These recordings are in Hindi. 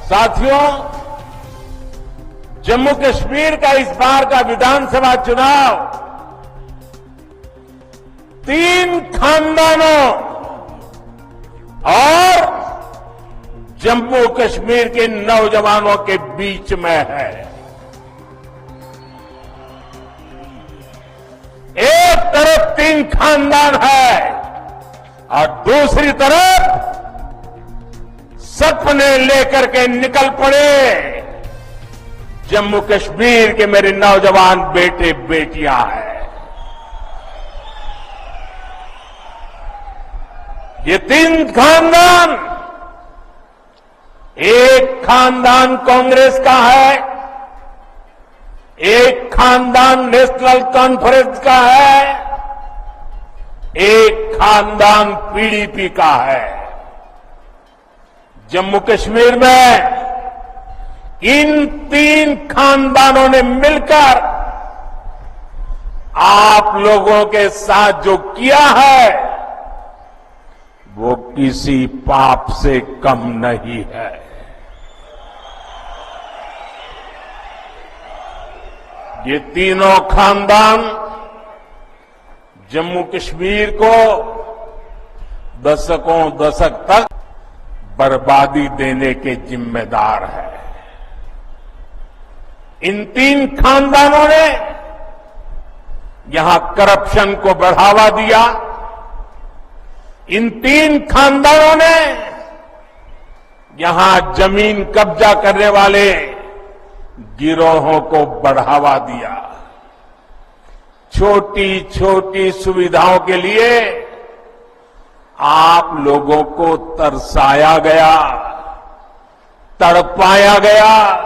साथियों, जम्मू कश्मीर का इस बार का विधानसभा चुनाव 3 खानदानों और जम्मू कश्मीर के नौजवानों के बीच में है। एक तरफ 3 खानदान है और दूसरी तरफ सपने लेकर के निकल पड़े जम्मू कश्मीर के मेरे नौजवान बेटे बेटियां हैं। ये 3 खानदान, एक खानदान कांग्रेस का है, एक खानदान नेशनल कॉन्फ्रेंस का है, एक खानदान पीडीपी का है। जम्मू कश्मीर में इन 3 खानदानों ने मिलकर आप लोगों के साथ जो किया है वो किसी पाप से कम नहीं है। ये तीनों खानदान जम्मू कश्मीर को दशक तक बर्बादी देने के जिम्मेदार है। इन 3 खानदानों ने यहां करप्शन को बढ़ावा दिया। इन 3 खानदानों ने यहां जमीन कब्जा करने वाले गिरोहों को बढ़ावा दिया। छोटी छोटी सुविधाओं के लिए आप लोगों को तरसाया गया, तड़पाया गया।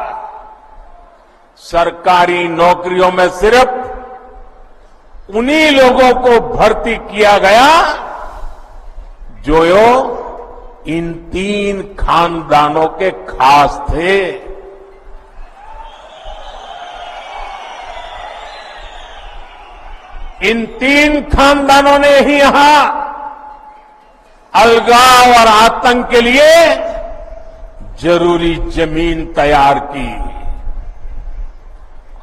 सरकारी नौकरियों में सिर्फ उन्हीं लोगों को भर्ती किया गया जो इन 3 खानदानों के खास थे। इन 3 खानदानों ने ही यहां अलगाव और आतंक के लिए जरूरी जमीन तैयार की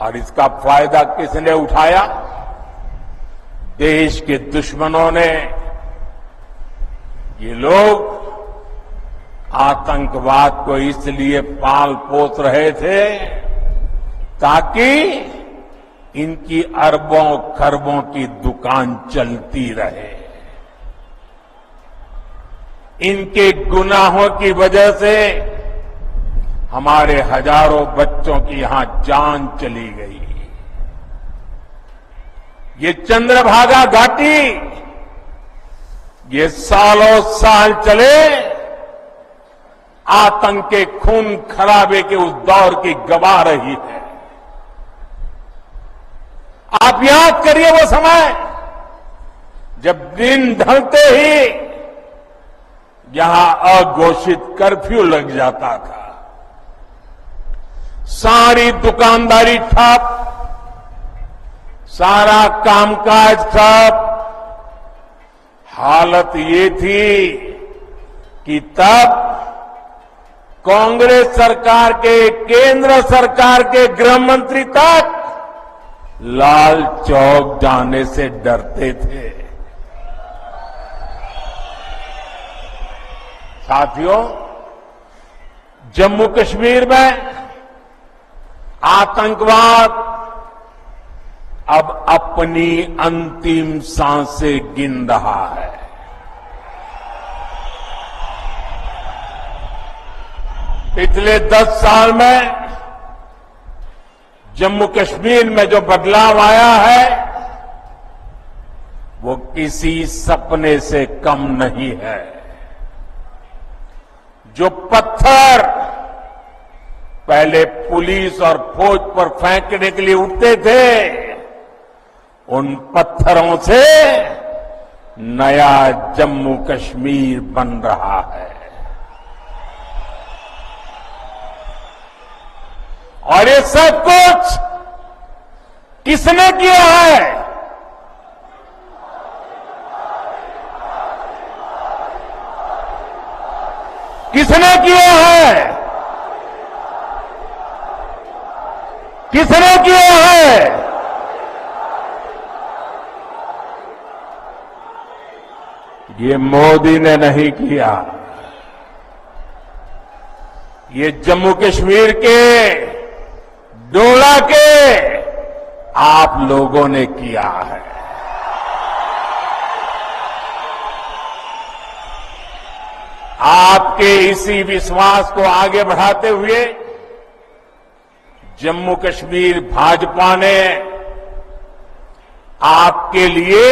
और इसका फायदा किसने उठाया? देश के दुश्मनों ने। ये लोग आतंकवाद को इसलिए पाल पोस रहे थे ताकि इनकी अरबों खरबों की दुकान चलती रहे। इनके गुनाहों की वजह से हमारे हजारों बच्चों की यहां जान चली गई। ये चंद्रभागा घाटी ये सालों साल चले आतंक के खून खराबे के उस दौर की गवाह रही है। आप याद करिए वो समय जब दिन ढलते ही यहां अघोषित कर्फ्यू लग जाता था। सारी दुकानदारी ठप, सारा कामकाज ठप। हालत ये थी कि तब कांग्रेस सरकार के, केंद्र सरकार के गृह मंत्री तक लाल चौक जाने से डरते थे। साथियों, जम्मू कश्मीर में आतंकवाद अब अपनी अंतिम सांसें गिन रहा है। पिछले 10 साल में जम्मू कश्मीर में जो बदलाव आया है वो किसी सपने से कम नहीं है। जो पत्थर पहले पुलिस और फौज पर फेंकने के लिए उठते थे, उन पत्थरों से नया जम्मू कश्मीर बन रहा है। और ये सब कुछ किसने किया है? किसने किया है? किसने किया है? ये मोदी ने नहीं किया, ये जम्मू कश्मीर के डोडा के आप लोगों ने किया है। आपके इसी विश्वास को आगे बढ़ाते हुए जम्मू कश्मीर भाजपा ने आपके लिए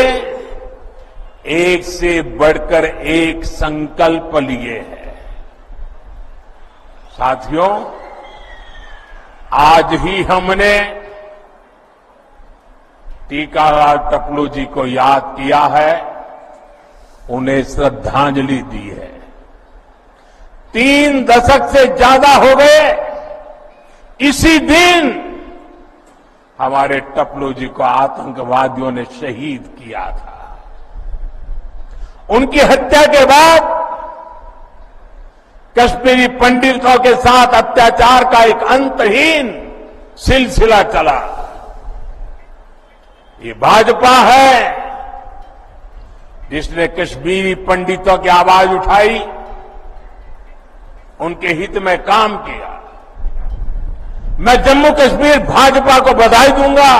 एक से बढ़कर एक संकल्प लिए हैं। साथियों, आज ही हमने टीकाराम टपलू जी को याद किया है, उन्हें श्रद्धांजलि दी है। 3 दशक से ज्यादा हो गए, इसी दिन हमारे टपलू जी को आतंकवादियों ने शहीद किया था। उनकी हत्या के बाद कश्मीरी पंडितों के साथ अत्याचार का एक अंतहीन सिलसिला चला। ये भाजपा है जिसने कश्मीरी पंडितों की आवाज उठाई, उनके हित में काम किया। मैं जम्मू कश्मीर भाजपा को बधाई दूंगा।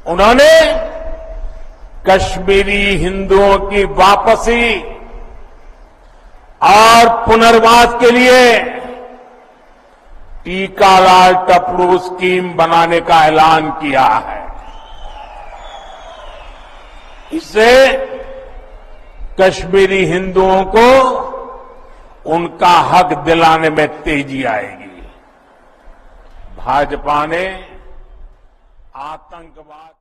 उन्होंने कश्मीरी हिंदुओं की वापसी और पुनर्वास के लिए टीकाराम टपलू स्कीम बनाने का ऐलान किया है। इससे कश्मीरी हिंदुओं को उनका हक दिलाने में तेजी आएगी। भाजपा ने आतंकवाद